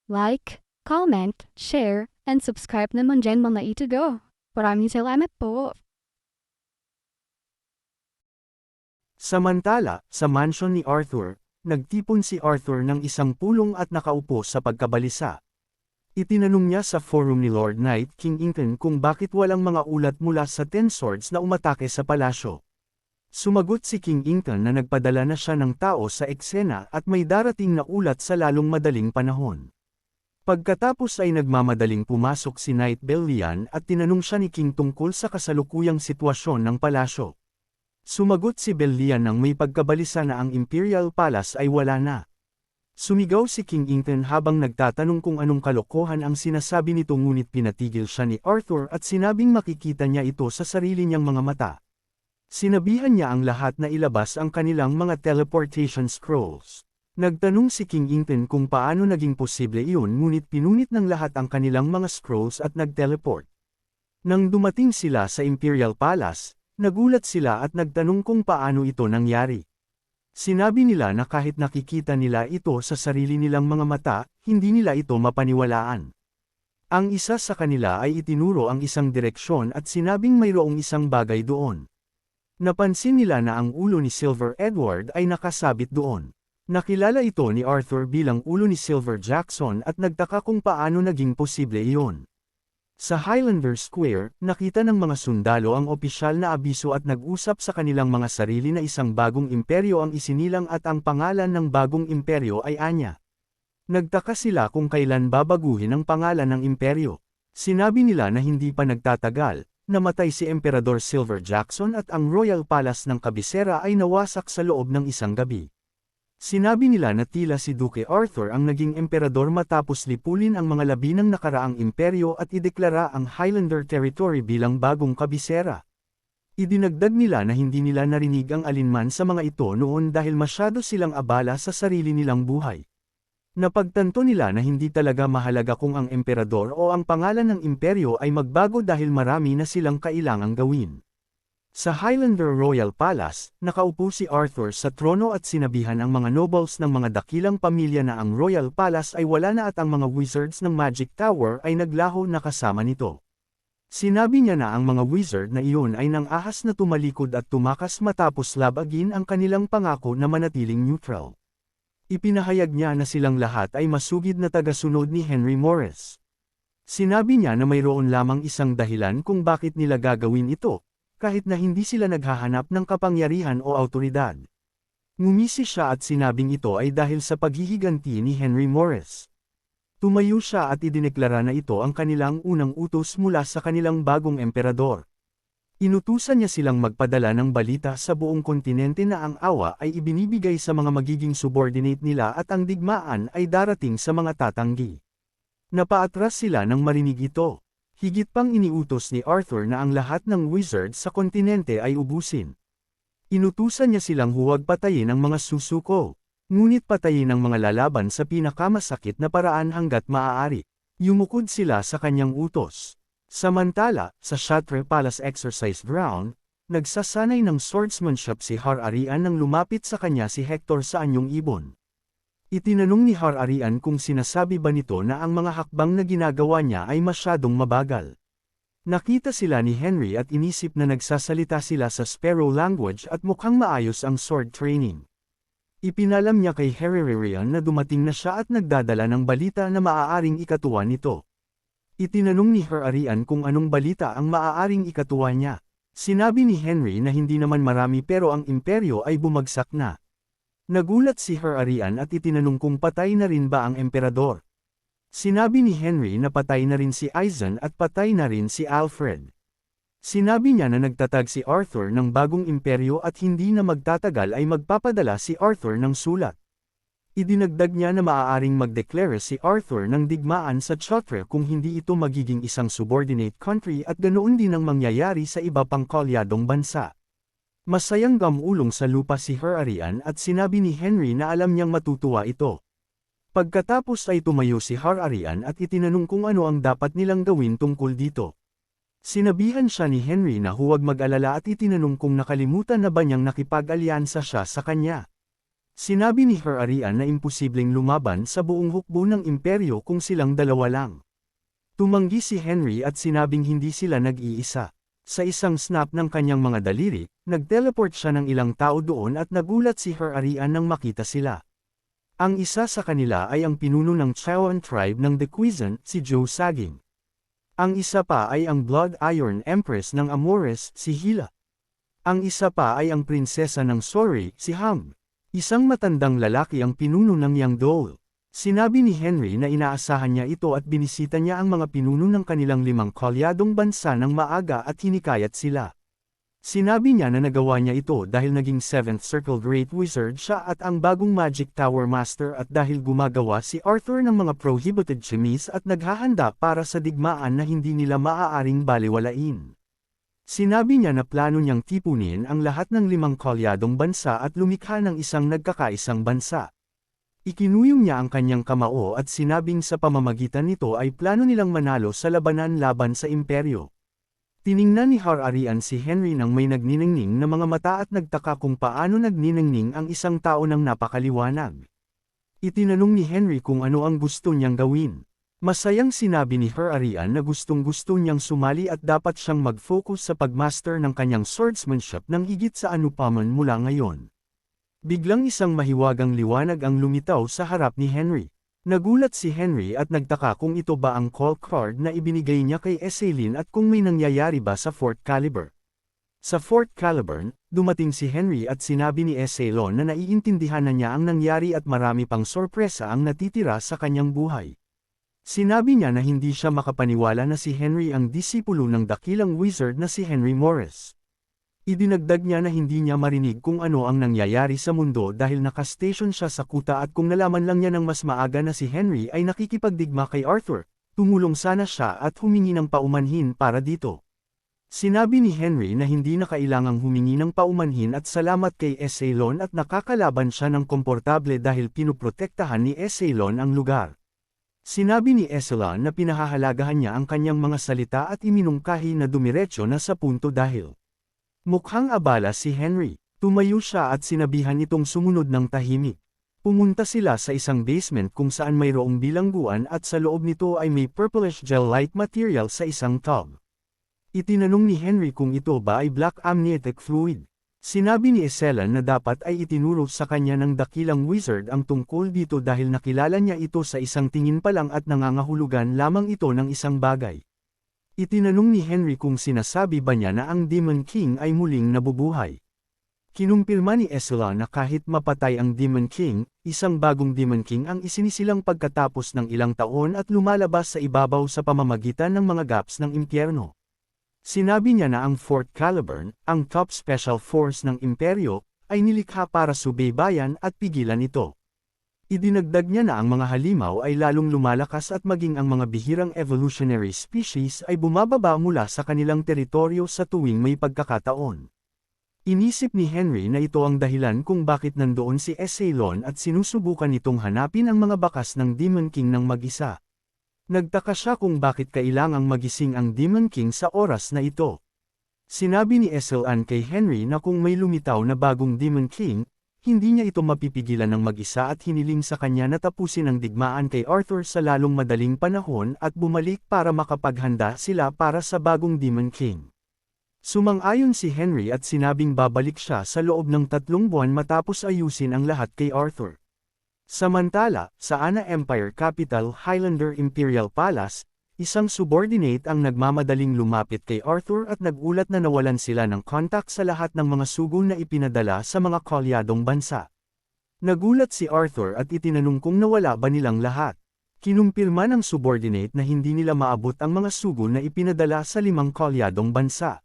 like, comment, share, and subscribe naman dyan mga ito. Maraming salamat po. Samantala, sa mansyon ni Arthur, nagtipon si Arthur ng isang pulong at nakaupo sa pagkabalisa. Itinanong niya sa forum ni Lord Knight King Incan kung bakit walang mga ulat mula sa Ten Swords na umatake sa palasyo. Sumagot si King Incan na nagpadala na siya ng tao sa eksena at may darating na ulat sa lalong madaling panahon. Pagkatapos ay nagmamadaling pumasok si Knight Bellian at tinanong siya ni King tungkol sa kasalukuyang sitwasyon ng palasyo. Sumagot si Bellian nang may pagkabalisa na ang Imperial Palace ay wala na. Sumigaw si King Incan habang nagtatanong kung anong kalokohan ang sinasabi nito ngunit pinatigil siya ni Arthur at sinabing makikita niya ito sa sarili niyang mga mata. Sinabihan niya ang lahat na ilabas ang kanilang mga teleportation scrolls. Nagtanong si King Incan kung paano naging posible iyon ngunit pinunit ng lahat ang kanilang mga scrolls at nag-teleport. Nang dumating sila sa Imperial Palace, nagulat sila at nagtanong kung paano ito nangyari. Sinabi nila na kahit nakikita nila ito sa sarili nilang mga mata, hindi nila ito mapaniwalaan. Ang isa sa kanila ay itinuro ang isang direksyon at sinabing mayroong isang bagay doon. Napansin nila na ang ulo ni Silver Edward ay nakasabit doon. Nakilala ito ni Arthur bilang ulo ni Silver Jackson at nagtaka kung paano naging posible iyon. Sa Highlander Square, nakita ng mga sundalo ang opisyal na abiso at nag-usap sa kanilang mga sarili na isang bagong imperyo ang isinilang at ang pangalan ng bagong imperyo ay Anya. Nagtaka sila kung kailan babaguhin ang pangalan ng imperyo. Sinabi nila na hindi pa nagtatagal, namatay si Emperador Silver Jackson at ang Royal Palace ng kabisera ay nawasak sa loob ng isang gabi. Sinabi nila na tila si Duke Arthur ang naging emperador matapos lipulin ang mga labi ng nakaraang imperyo at ideklara ang Highlander Territory bilang bagong kabisera. Idinagdag nila na hindi nila narinig ang alinman sa mga ito noon dahil masyado silang abala sa sarili nilang buhay. Napagtanto nila na hindi talaga mahalaga kung ang emperador o ang pangalan ng imperyo ay magbago dahil marami na silang kailangang gawin. Sa Highlander Royal Palace, nakaupo si Arthur sa trono at sinabihan ang mga nobles ng mga dakilang pamilya na ang Royal Palace ay wala na at ang mga wizards ng Magic Tower ay naglaho na kasama nito. Sinabi niya na ang mga wizard na iyon ay nang ahas na tumalikod at tumakas matapos labagin ang kanilang pangako na manatiling neutral. Ipinahayag niya na silang lahat ay masugid na tagasunod ni Henry Morris. Sinabi niya na mayroon lamang isang dahilan kung bakit nila gagawin ito, kahit na hindi sila naghahanap ng kapangyarihan o awtoridad. Ngumisi siya at sinabing ito ay dahil sa paghihiganti ni Henry Morris. Tumayo siya at idineklara na ito ang kanilang unang utos mula sa kanilang bagong emperador. Inutusan niya silang magpadala ng balita sa buong kontinente na ang awa ay ibinibigay sa mga magiging subordinate nila at ang digmaan ay darating sa mga tatanggi. Napaatras sila nang marinig ito. Higit pang iniutos ni Arthur na ang lahat ng wizards sa kontinente ay ubusin. Inutusan niya silang huwag patayin ang mga susuko, ngunit patayin ang mga lalaban sa pinakamasakit na paraan hanggat maaari. Yumukod sila sa kanyang utos. Samantala, sa Chartres Palace Exercise Ground, nagsasanay ng swordsmanship si Har-Arian nang lumapit sa kanya si Hector sa anyong ibon. Itinanong ni Har-Arian kung sinasabi ba nito na ang mga hakbang na ginagawa niya ay masyadong mabagal. Nakita sila ni Henry at inisip na nagsasalita sila sa Sparrow language at mukhang maayos ang sword training. Ipinalam niya kay Har-Arian na dumating na siya at nagdadala ng balita na maaaring ikatuwa nito. Itinanong ni Har-Arian kung anong balita ang maaaring ikatuwa niya. Sinabi ni Henry na hindi naman marami pero ang imperyo ay bumagsak na. Nagulat si Har-Arian at itinanong kung patay na rin ba ang emperador. Sinabi ni Henry na patay na rin si Aizen at patay na rin si Alfred. Sinabi niya na nagtatag si Arthur ng bagong imperyo at hindi na magtatagal ay magpapadala si Arthur ng sulat. Idinagdag niya na maaaring magdeklara si Arthur ng digmaan sa Chartres kung hindi ito magiging isang subordinate country at ganoon din ang mangyayari sa iba pang kalyadong bansa. Masayang gamulong sa lupa si Har-Arian at sinabi ni Henry na alam niyang matutuwa ito. Pagkatapos ay tumayo si Har-Arian at itinanong kung ano ang dapat nilang gawin tungkol dito. Sinabihan siya ni Henry na huwag mag-alala at itinanong kung nakalimutan na ba niyang nakipag-alyansa siya sa kanya. Sinabi ni Her-Arian na imposibleng lumaban sa buong hukbo ng imperyo kung silang dalawa lang. Tumanggi si Henry at sinabing hindi sila nag-iisa. Sa isang snap ng kanyang mga daliri, nag-teleport siya ng ilang tao doon at nagulat si Her-Arian nang makita sila. Ang isa sa kanila ay ang pinuno ng Chaoan tribe ng The Quizen, si Joe Saging. Ang isa pa ay ang Blood Iron Empress ng Amores, si Hila. Ang isa pa ay ang prinsesa ng Sori, si Ham. Isang matandang lalaki ang pinuno ng Yangdol. Sinabi ni Henry na inaasahan niya ito at binisita niya ang mga pinuno ng kanilang 5 kolyadong bansa ng maaga at hinikayat sila. Sinabi niya na nagawa niya ito dahil naging 7th Circle Great Wizard siya at ang bagong Magic Tower Master at dahil gumagawa si Arthur ng mga prohibited chemise at naghahanda para sa digmaan na hindi nila maaaring baliwalain. Sinabi niya na plano niyang tipunin ang lahat ng 5 kolyadong bansa at lumikha ng isang nagkakaisang bansa. Ikinuyong niya ang kanyang kamao at sinabing sa pamamagitan nito ay plano nilang manalo sa labanan laban sa imperyo. Tiningnan ni Her-Arian si Henry nang may nagniningning na mga mata at nagtaka kung paano nagniningning ang isang tao ng napakaliwanag. Itinanong ni Henry kung ano ang gusto niyang gawin. Masayang sinabi ni Her-Arian na gustong-gusto niyang sumali at dapat siyang mag-focus sa pagmaster ng kanyang swordsmanship ng higit sa anupaman mula ngayon. Biglang isang mahiwagang liwanag ang lumitaw sa harap ni Henry. Nagulat si Henry at nagtaka kung ito ba ang call card na ibinigay niya kay Esselyn at kung may nangyayari ba sa Fort Caliber. Sa Fort Caliburn, dumating si Henry at sinabi ni Esselyn na naiintindihan na niya ang nangyari at marami pang sorpresa ang natitira sa kanyang buhay. Sinabi niya na hindi siya makapaniwala na si Henry ang disipulo ng dakilang wizard na si Henry Morris. Idinagdag niya na hindi niya marinig kung ano ang nangyayari sa mundo dahil nakastation siya sa kuta at kung nalaman lang niya ng mas maaga na si Henry ay nakikipagdigma kay Arthur, tumulong sana siya at humingi ng paumanhin para dito. Sinabi ni Henry na hindi na kailangang humingi ng paumanhin at salamat kay Esselyn at nakakalaban siya ng komportable dahil pinuprotektahan ni Esselyn ang lugar. Sinabi ni Esselyn na pinahahalagahan niya ang kanyang mga salita at iminungkahi na dumiretso na sa punto dahil mukhang abala si Henry. Tumayo siya at sinabihan itong sumunod ng tahimik. Pumunta sila sa isang basement kung saan mayroong bilangguan at sa loob nito ay may purplish gel-like material sa isang tub. Itinanong ni Henry kung ito ba ay black amniotic fluid. Sinabi ni Esselyn na dapat ay itinuro sa kanya ng dakilang wizard ang tungkol dito dahil nakilala niya ito sa isang tingin pa lang at nangangahulugan lamang ito ng isang bagay. Itinanong ni Henry kung sinasabi ba niya na ang Demon King ay muling nabubuhay. Kinumpirma ni Esselyn na kahit mapatay ang Demon King, isang bagong Demon King ang isinisilang pagkatapos ng ilang taon at lumalabas sa ibabaw sa pamamagitan ng mga gaps ng impyerno. Sinabi niya na ang Fort Caliburn, ang top special force ng imperyo, ay nilikha para subaybayan at pigilan ito. Idinagdag niya na ang mga halimaw ay lalong lumalakas at maging ang mga bihirang evolutionary species ay bumababa mula sa kanilang teritoryo sa tuwing may pagkakataon. Inisip ni Henry na ito ang dahilan kung bakit nandoon si Esselyn at sinusubukan nitong hanapin ang mga bakas ng Demon King ng mag-isa. Nagtaka siya kung bakit kailangang magising ang Demon King sa oras na ito. Sinabi ni Esselyn kay Henry na kung may lumitaw na bagong Demon King, hindi niya ito mapipigilan ng mag-isa at hiniling sa kanya na tapusin ang digmaan kay Arthur sa lalong madaling panahon at bumalik para makapaghanda sila para sa bagong Demon King. Sumang-ayon si Henry at sinabing babalik siya sa loob ng 3 buwan matapos ayusin ang lahat kay Arthur. Samantala, sa Ana Empire Capital Highlander Imperial Palace, isang subordinate ang nagmamadaling lumapit kay Arthur at nagulat na nawalan sila ng kontak sa lahat ng mga sugo na ipinadala sa mga kolyadong bansa. Nagulat si Arthur at itinanong kung nawala ba nilang lahat. Kinumpirma ng subordinate na hindi nila maabot ang mga sugo na ipinadala sa 5 kolyadong bansa.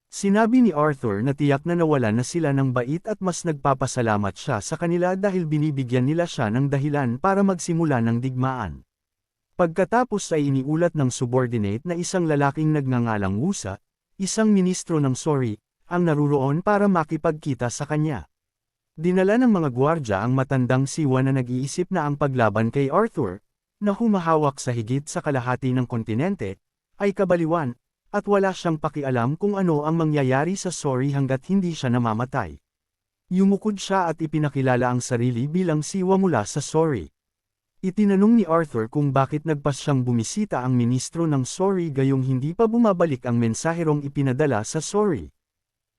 Sinabi ni Arthur na tiyak na nawalan na sila ng bait at mas nagpapasalamat siya sa kanila dahil binibigyan nila siya ng dahilan para magsimula ng digmaan. Pagkatapos ay iniulat ng subordinate na isang lalaking nagngangalang Wusa, isang ministro ng Sori, ang naruroon para makipagkita sa kanya. Dinala ng mga gwardya ang matandang siwa na nag-iisip na ang paglaban kay Arthur, na humahawak sa higit sa kalahati ng kontinente, ay kabaliwan, at wala siyang pakialam kung ano ang mangyayari sa Sori hanggat hindi siya namamatay. Yumukod siya at ipinakilala ang sarili bilang siwa mula sa Sori. Itinanong ni Arthur kung bakit nagpas siyang bumisita ang ministro ng Sori gayong hindi pa bumabalik ang mensaherong ipinadala sa Sori.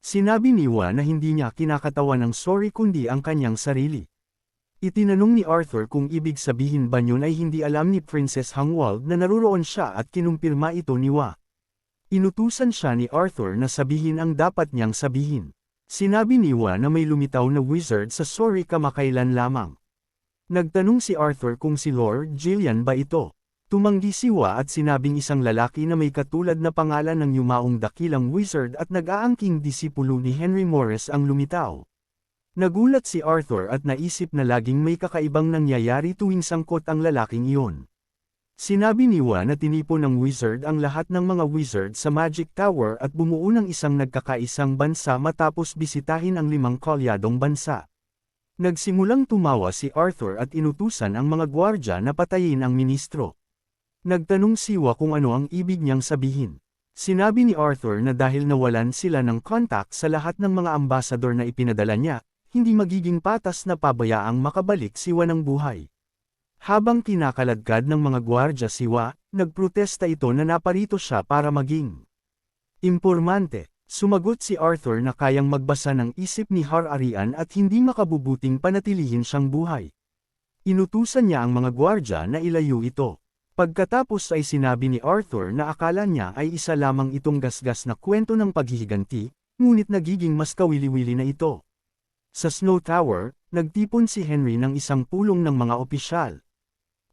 Sinabi ni Wa na hindi niya kinakatawan ng Sori kundi ang kanyang sarili. Itinanong ni Arthur kung ibig sabihin ba yun ay hindi alam ni Princess Hangwald na naruroon siya at kinumpirma ito ni Wa. Inutusan siya ni Arthur na sabihin ang dapat niyang sabihin. Sinabi ni Wa na may lumitaw na wizard sa Sori kamakailan lamang. Nagtanong si Arthur kung si Lord Jillian ba ito. Tumanggi si Wa at sinabing isang lalaki na may katulad na pangalan ng yumaong dakilang wizard at nag-aangking disipulo ni Henry Morris ang lumitaw. Nagulat si Arthur at naisip na laging may kakaibang nangyayari tuwing sangkot ang lalaking iyon. Sinabi ni Wa na tinipon ng wizard ang lahat ng mga wizard sa Magic Tower at bumuo ng isang nagkakaisang bansa matapos bisitahin ang 5 kolyadong bansa. Nagsimulang tumawa si Arthur at inutusan ang mga gwardya na patayin ang ministro. Nagtanong si Wa kung ano ang ibig niyang sabihin. Sinabi ni Arthur na dahil nawalan sila ng contact sa lahat ng mga ambasador na ipinadala niya, hindi magiging patas na pabayaang makabalik si Wa ng buhay. Habang kinakaladkad ng mga gwardya si Wa, nagprotesta ito na naparito siya para maging impormante. Sumagot si Arthur na kayang magbasa ng isip ni Har-Arian at hindi makabubuting panatilihin siyang buhay. Inutusan niya ang mga gwardya na ilayo ito. Pagkatapos ay sinabi ni Arthur na akala niya ay isa lamang itong gasgas na kwento ng paghihiganti, ngunit nagiging mas kawili-wili na ito. Sa Snow Tower, nagtipon si Henry ng isang pulong ng mga opisyal.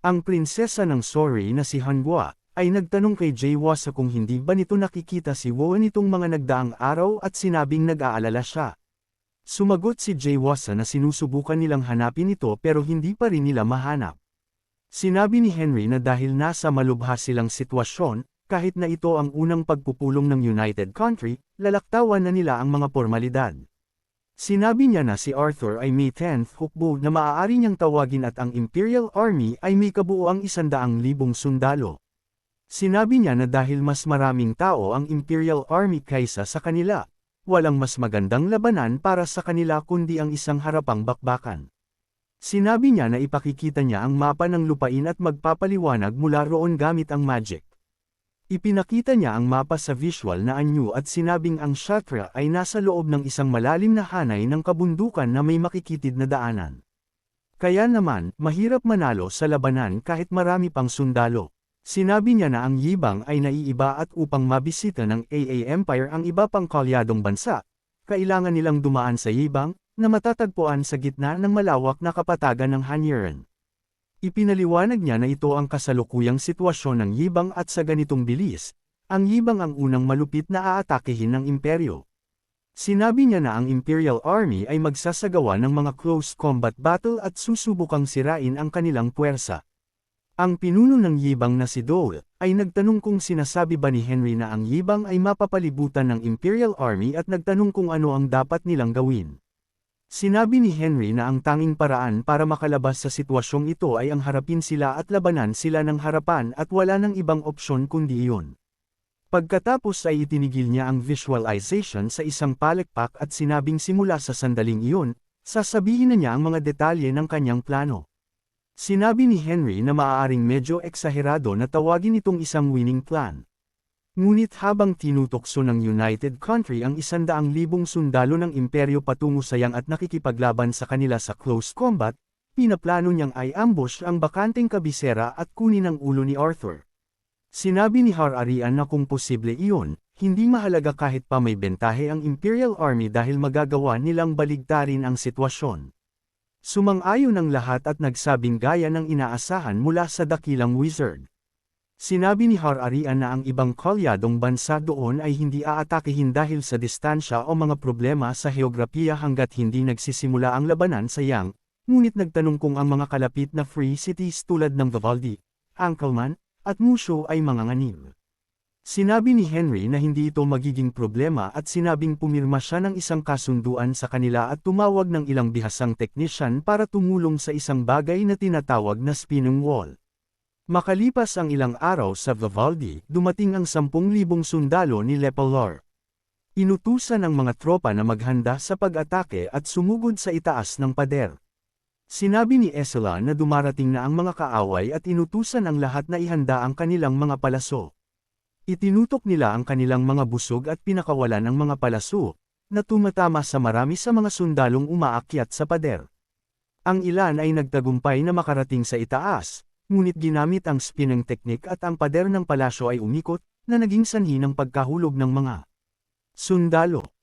Ang prinsesa ng Sori na si Hangwa, ay nagtanong kay Jaywasa kung hindi ba nito nakikita si Wo nitong mga nagdaang araw at sinabing nag-aalala siya. Sumagot si Jaywasa na sinusubukan nilang hanapin ito pero hindi pa rin nila mahanap. Sinabi ni Henry na dahil nasa malubha silang sitwasyon, kahit na ito ang unang pagpupulong ng United Country, lalaktawan na nila ang mga formalidad. Sinabi niya na si Arthur ay may 10th hukbo na maaari niyang tawagin at ang Imperial Army ay may kabuuang 100,000 sundalo. Sinabi niya na dahil mas maraming tao ang Imperial Army kaysa sa kanila, walang mas magandang labanan para sa kanila kundi ang isang harapang bakbakan. Sinabi niya na ipakikita niya ang mapa ng lupain at magpapaliwanag mula roon gamit ang magic. Ipinakita niya ang mapa sa visual na anyo at sinabing ang Shatra ay nasa loob ng isang malalim na hanay ng kabundukan na may makikitid na daanan. Kaya naman, mahirap manalo sa labanan kahit marami pang sundalo. Sinabi niya na ang Yibang ay naiiba at upang mabisita ng AA Empire ang iba pang kolyadong bansa, kailangan nilang dumaan sa Yibang, na matatagpuan sa gitna ng malawak na kapatagan ng Hanyiran. Ipinaliwanag niya na ito ang kasalukuyang sitwasyon ng Yibang at sa ganitong bilis, ang Yibang ang unang malupit na aatakehin ng imperyo. Sinabi niya na ang Imperial Army ay magsasagawa ng mga close combat battle at susubukang sirain ang kanilang puwersa. Ang pinuno ng Yibang na si Dole, ay nagtanong kung sinasabi ba ni Henry na ang Yibang ay mapapalibutan ng Imperial Army at nagtanong kung ano ang dapat nilang gawin. Sinabi ni Henry na ang tanging paraan para makalabas sa sitwasyong ito ay ang harapin sila at labanan sila ng harapan at wala nang ibang opsyon kundi iyon. Pagkatapos ay itinigil niya ang visualization sa isang palakpak at sinabing simula sa sandaling iyon, sasabihin na niya ang mga detalye ng kanyang plano. Sinabi ni Henry na maaaring medyo eksaherado na tawagin itong isang winning plan. Ngunit habang tinutokso ng United Country ang 100,000 sundalo ng imperyo patungo sa Yang at nakikipaglaban sa kanila sa close combat, pinaplano niyang i-ambush ang bakanteng kabisera at kunin ang ulo ni Arthur. Sinabi ni Har-Arian na kung posible iyon, hindi mahalaga kahit pa may bentahe ang Imperial Army dahil magagawa nilang baligtarin ang sitwasyon. Sumang-ayon ang lahat at nagsabing gaya ng inaasahan mula sa dakilang wizard. Sinabi ni Har-Arian na ang ibang kolyadong bansa doon ay hindi aatakihin dahil sa distansya o mga problema sa heograpiya hanggat hindi nagsisimula ang labanan sa Yang, ngunit nagtanong kung ang mga kalapit na free cities tulad ng Vivaldi, Ankelman, at Musho ay manganganib. Sinabi ni Henry na hindi ito magiging problema at sinabing pumirma siya ng isang kasunduan sa kanila at tumawag ng ilang bihasang teknisyan para tumulong sa isang bagay na tinatawag na spinning wall. Makalipas ang ilang araw sa Vivaldi, dumating ang 10,000 sundalo ni Lepelor. Inutusan ang mga tropa na maghanda sa pag-atake at sumugod sa itaas ng pader. Sinabi ni Esela na dumarating na ang mga kaaway at inutusan ang lahat na ihanda ang kanilang mga palaso. Itinutok nila ang kanilang mga busog at pinakawalan ang mga palaso, na tumatama sa marami sa mga sundalong umaakyat sa pader. Ang ilan ay nagtagumpay na makarating sa itaas, ngunit ginamit ang spinning technique at ang pader ng palasyo ay umikot, na naging sanhi ng pagkahulog ng mga sundalo.